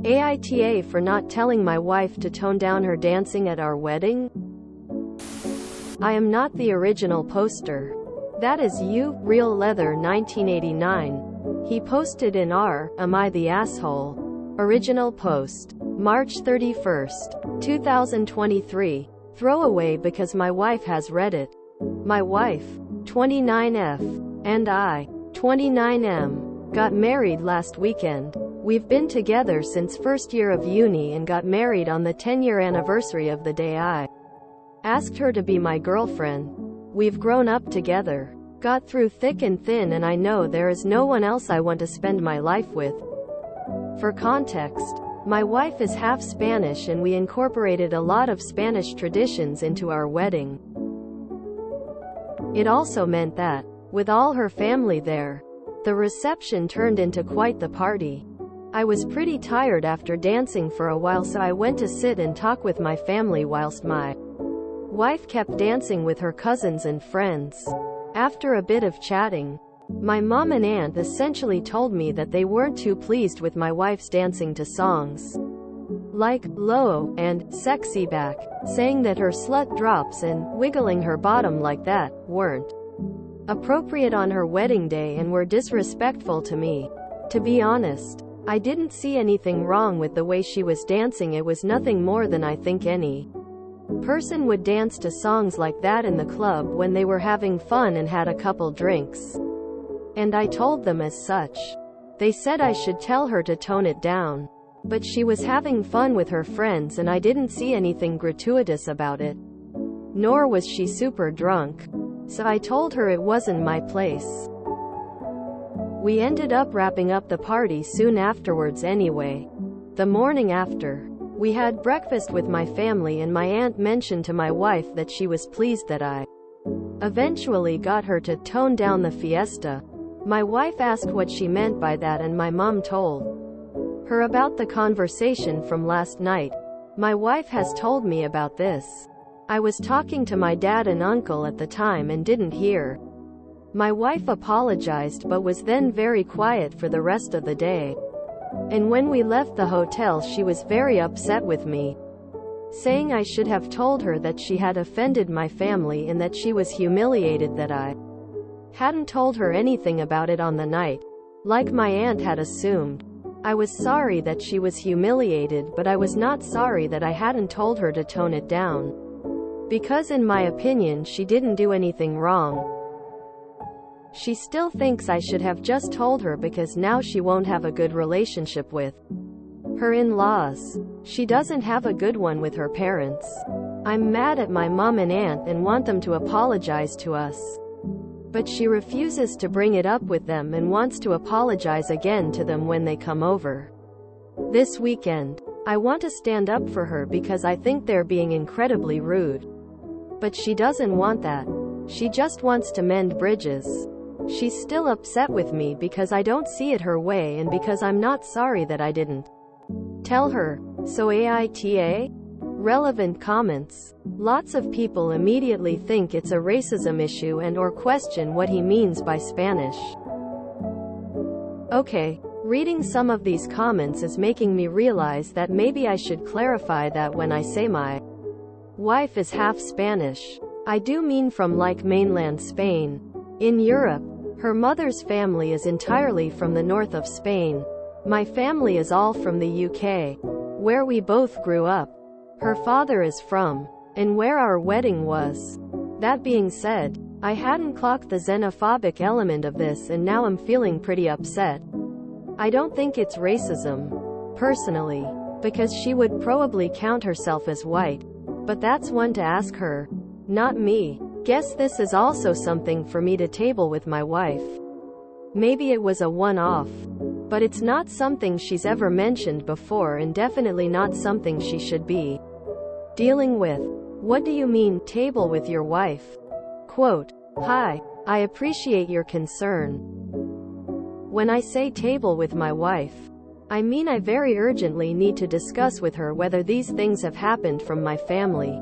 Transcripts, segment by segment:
AITA for not telling my wife to tone down her dancing at our wedding? I am not the original poster. That is you, Real Leather 1989. He posted in our Am I the Asshole? Original post. March 31st, 2023. Throwaway because my wife has read it. My wife, 29F, and I, 29M, got married last weekend. We've been together since first year of uni and got married on the 10-year anniversary of the day I asked her to be my girlfriend. We've grown up together, got through thick and thin, and I know there is no one else I want to spend my life with. For context, my wife is half Spanish and we incorporated a lot of Spanish traditions into our wedding. It also meant that, with all her family there, the reception turned into quite the party. I was pretty tired after dancing for a while, so I went to sit and talk with my family whilst my wife kept dancing with her cousins and friends. After a bit of chatting, my mom and aunt essentially told me that they weren't too pleased with my wife's dancing to songs like Low and Sexy Back, saying that her slut drops and wiggling her bottom like that weren't appropriate on her wedding day and were disrespectful to me. To be honest, I didn't see anything wrong with the way she was dancing. It was nothing more than I think any person would dance to songs like that in the club when they were having fun and had a couple drinks. And I told them as such. They said I should tell her to tone it down. But she was having fun with her friends and I didn't see anything gratuitous about it. Nor was she super drunk. So I told her it wasn't my place. We ended up wrapping up the party soon afterwards anyway. The morning after, we had breakfast with my family and my aunt mentioned to my wife that she was pleased that I eventually got her to tone down the fiesta. My wife asked what she meant by that and my mom told her about the conversation from last night. My wife has told me about this. I was talking to my dad and uncle at the time and didn't hear. My wife apologized but was then very quiet for the rest of the day. And when we left the hotel she was very upset with me, saying I should have told her that she had offended my family and that she was humiliated that I hadn't told her anything about it on the night, like my aunt had assumed. I was sorry that she was humiliated, but I was not sorry that I hadn't told her to tone it down. Because in my opinion she didn't do anything wrong. She still thinks I should have just told her because now she won't have a good relationship with her in-laws. She doesn't have a good one with her parents. I'm mad at my mom and aunt and want them to apologize to us. But she refuses to bring it up with them and wants to apologize again to them when they come over this weekend. I want to stand up for her because I think they're being incredibly rude. But she doesn't want that. She just wants to mend bridges. She's still upset with me because I don't see it her way and because I'm not sorry that I didn't tell her. So AITA? Relevant comments. Lots of people immediately think it's a racism issue and or question what he means by Spanish. Okay, reading some of these comments is making me realize that maybe I should clarify that when I say my wife is half Spanish, I do mean from like mainland Spain. In Europe, her mother's family is entirely from the north of Spain. My family is all from the UK, where we both grew up. Her father is from, and where our wedding was. That being said, I hadn't clocked the xenophobic element of this and now I'm feeling pretty upset. I don't think it's racism, personally, because she would probably count herself as white. But that's one to ask her, not me. Guess this is also something for me to table with my wife. Maybe it was a one-off. But it's not something she's ever mentioned before and definitely not something she should be dealing with. What do you mean, table with your wife? Quote, hi, I appreciate your concern. When I say table with my wife, I mean I very urgently need to discuss with her whether these things have happened from my family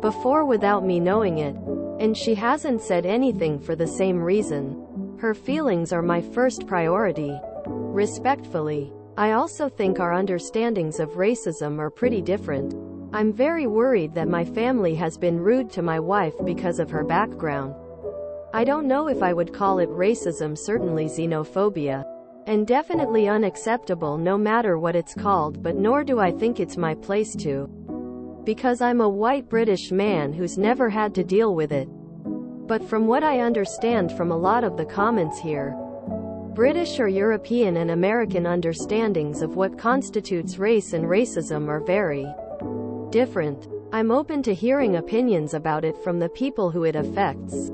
before without me knowing it. And she hasn't said anything for the same reason. Her feelings are my first priority. Respectfully, I also think our understandings of racism are pretty different. I'm very worried that my family has been rude to my wife because of her background. I don't know if I would call it racism, certainly xenophobia. And definitely unacceptable no matter what it's called, but nor do I think it's my place to. Because I'm a white British man who's never had to deal with it. But from what I understand from a lot of the comments here, British or European and American understandings of what constitutes race and racism are very different. I'm open to hearing opinions about it from the people who it affects.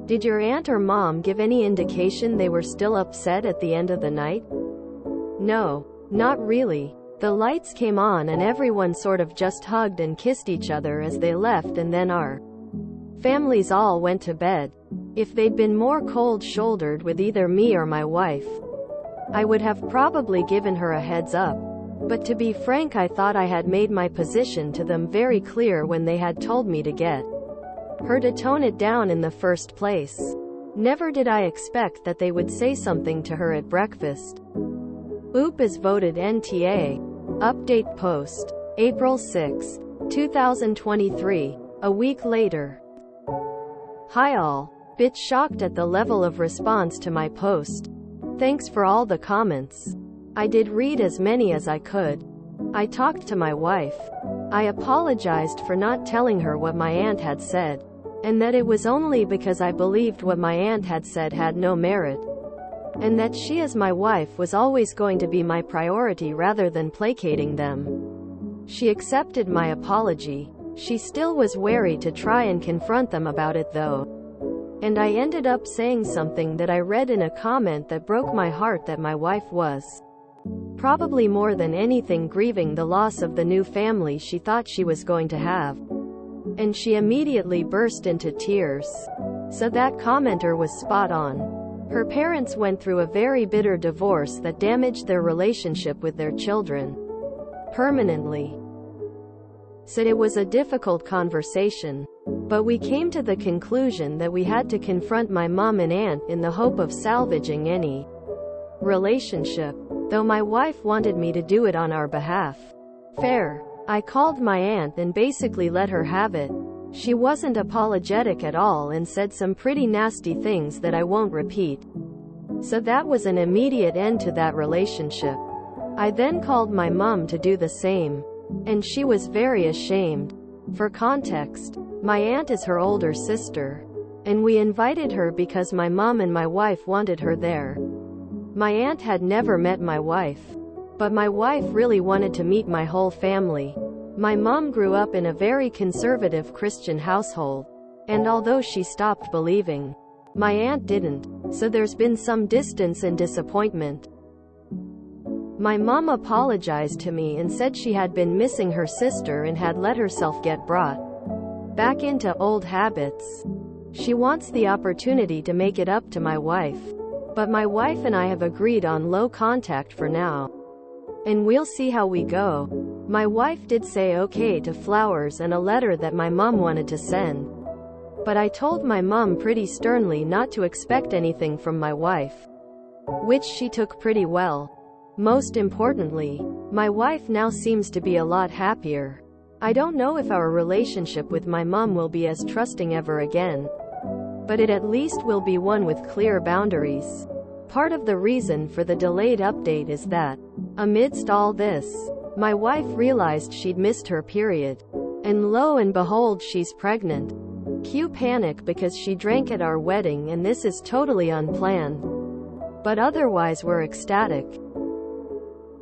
Did your aunt or mom give any indication they were still upset at the end of the night? No, not really. The lights came on and everyone sort of just hugged and kissed each other as they left, and then our families all went to bed. If they'd been more cold-shouldered with either me or my wife, I would have probably given her a heads up. But to be frank, I thought I had made my position to them very clear when they had told me to get her to tone it down in the first place. Never did I expect that they would say something to her at breakfast. Oop is voted NTA. Update post. April 6, 2023. A week later. Hi all. Bit shocked at the level of response to my post. Thanks for all the comments. I did read as many as I could. I talked to my wife. I apologized for not telling her what my aunt had said, and that it was only because I believed what my aunt had said had no merit, and that she as my wife was always going to be my priority rather than placating them. She accepted my apology. She still was wary to try and confront them about it though. And I ended up saying something that I read in a comment that broke my heart, that my wife was probably more than anything grieving the loss of the new family she thought she was going to have. And she immediately burst into tears. So that commenter was spot on. Her parents went through a very bitter divorce that damaged their relationship with their children permanently. Said it was a difficult conversation, but we came to the conclusion that we had to confront my mom and aunt in the hope of salvaging any relationship, though my wife wanted me to do it on our behalf. Fair. I called my aunt and basically let her have it. She wasn't apologetic at all and said some pretty nasty things that I won't repeat. So that was an immediate end to that relationship. I then called my mom to do the same, and she was very ashamed. For context, my aunt is her older sister, and we invited her because my mom and my wife wanted her there. My aunt had never met my wife, but my wife really wanted to meet my whole family. My mom grew up in a very conservative Christian household, and although she stopped believing, my aunt didn't, so there's been some distance and disappointment. My mom apologized to me and said she had been missing her sister and had let herself get brought back into old habits. She wants the opportunity to make it up to my wife, but my wife and I have agreed on low contact for now, and we'll see how we go. My wife did say okay to flowers and a letter that my mom wanted to send, but I told my mom pretty sternly not to expect anything from my wife, which she took pretty well. Most importantly, my wife now seems to be a lot happier. I don't know if our relationship with my mom will be as trusting ever again, but it at least will be one with clear boundaries. Part of the reason for the delayed update is that, amidst all this, my wife realized she'd missed her period, and lo and behold, she's pregnant. Cue panic because she drank at our wedding, and this is totally unplanned, but otherwise we're ecstatic.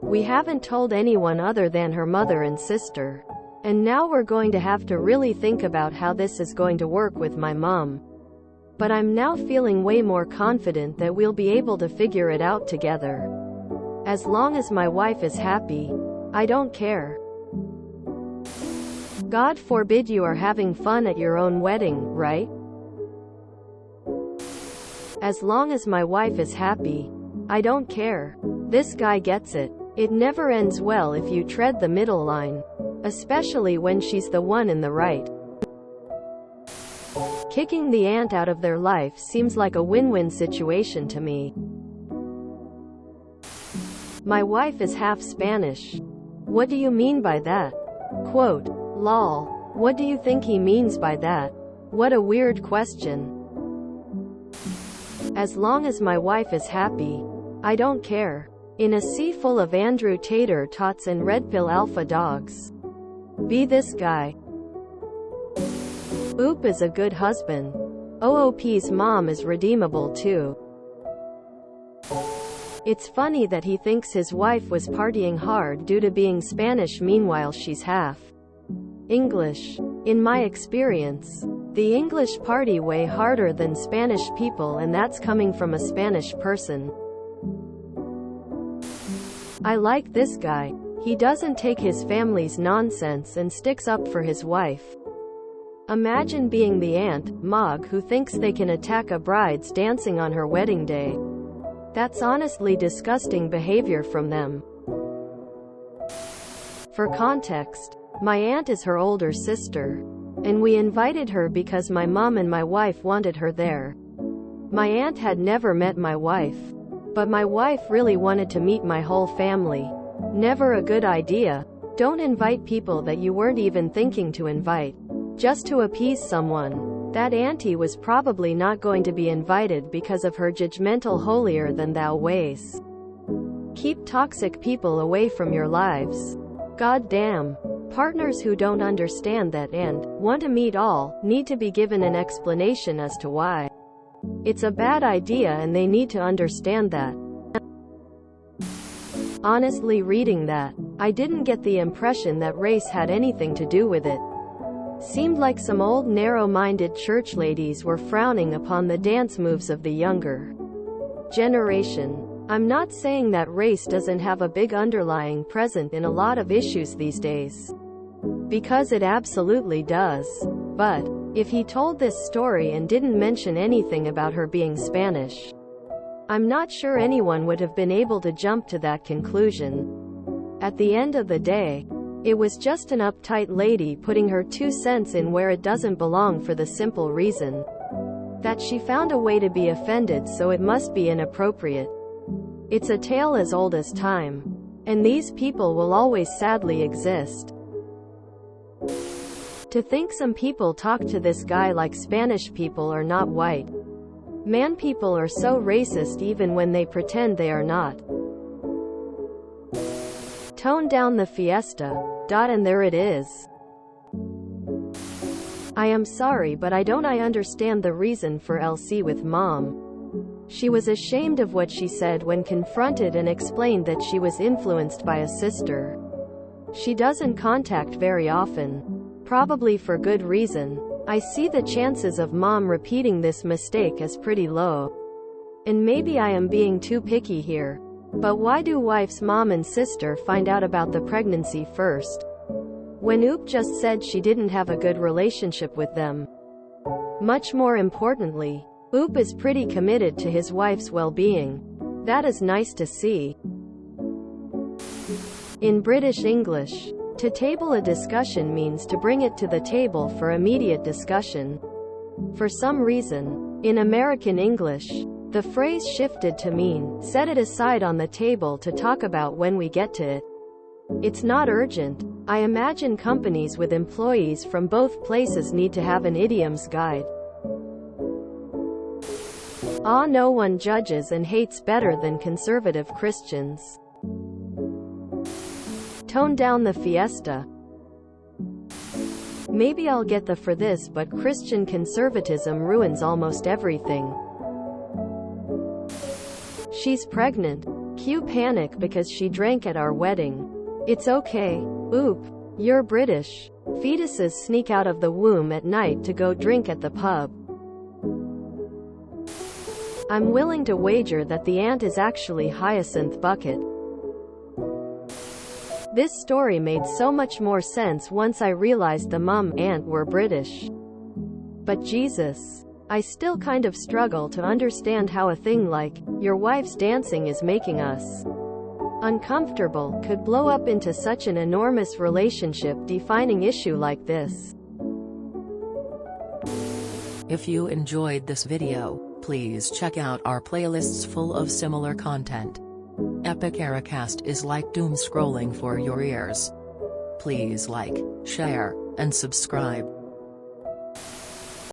We haven't told anyone other than her mother and sister, and now we're going to have to really think about how this is going to work with my mom. But I'm now feeling way more confident that we'll be able to figure it out together. As long as my wife is happy, I don't care. God forbid you are having fun at your own wedding, right? As long as my wife is happy, I don't care. This guy gets it. It never ends well if you tread the middle line, especially when she's the one in the right. Kicking the aunt out of their life seems like a win-win situation to me. My wife is half Spanish. What do you mean by that? Quote, lol. What do you think he means by that? What a weird question. As long as my wife is happy, I don't care. In a sea full of Andrew Tater Tots and Red Pill Alpha dogs. Be this guy. Oop is a good husband. OOP's mom is redeemable too. It's funny that he thinks his wife was partying hard due to being Spanish, meanwhile she's half English. In my experience, the English party way harder than Spanish people, and that's coming from a Spanish person. I like this guy. He doesn't take his family's nonsense and sticks up for his wife. Imagine being the aunt, Mog, who thinks they can attack a bride's dancing on her wedding day. That's honestly disgusting behavior from them. For context, my aunt is her older sister, and we invited her because my mom and my wife wanted her there. My aunt had never met my wife, but my wife really wanted to meet my whole family. Never a good idea. Don't invite people that you weren't even thinking to invite, just to appease someone. That auntie was probably not going to be invited because of her judgmental holier-than-thou ways. Keep toxic people away from your lives. God damn. Partners who don't understand that and want to meet all need to be given an explanation as to why. It's a bad idea and they need to understand that. Honestly, reading that, I didn't get the impression that race had anything to do with it. Seemed like some old narrow-minded church ladies were frowning upon the dance moves of the younger generation. I'm not saying that race doesn't have a big underlying present in a lot of issues these days, because it absolutely does. But if he told this story and didn't mention anything about her being Spanish, I'm not sure anyone would have been able to jump to that conclusion. At the end of the day, it was just an uptight lady putting her 2 cents in where it doesn't belong, for the simple reason that she found a way to be offended, so it must be inappropriate. It's a tale as old as time, and these people will always sadly exist. To think some people talk to this guy like Spanish people are not white. Man, people are so racist even when they pretend they are not. Tone down the fiesta. And there it is. I am sorry, but I understand the reason for LC with mom. She was ashamed of what she said when confronted and explained that she was influenced by a sister she doesn't contact very often. Probably for good reason. I see the chances of mom repeating this mistake as pretty low. And maybe I am being too picky here, but why do wife's mom and sister find out about the pregnancy first, when Oop just said she didn't have a good relationship with them? Much more importantly, Oop is pretty committed to his wife's well-being. That is nice to see. In British English, to table a discussion means to bring it to the table for immediate discussion. For some reason, in American English, the phrase shifted to mean, set it aside on the table to talk about when we get to it. It's not urgent. I imagine companies with employees from both places need to have an idioms guide. No one judges and hates better than conservative Christians. Tone down the fiesta. Maybe I'll get the for this, but Christian conservatism ruins almost everything. She's pregnant. Cue panic because she drank at our wedding. It's okay. Oop. You're British. Fetuses sneak out of the womb at night to go drink at the pub. I'm willing to wager that the aunt is actually Hyacinth Bucket. This story made so much more sense once I realized the mum aunt were British. But Jesus, I still kind of struggle to understand how a thing like, your wife's dancing is making us uncomfortable, could blow up into such an enormous relationship-defining issue like this. If you enjoyed this video, please check out our playlists full of similar content. Epic Aracast is like doom scrolling for your ears. Please like, share, and subscribe.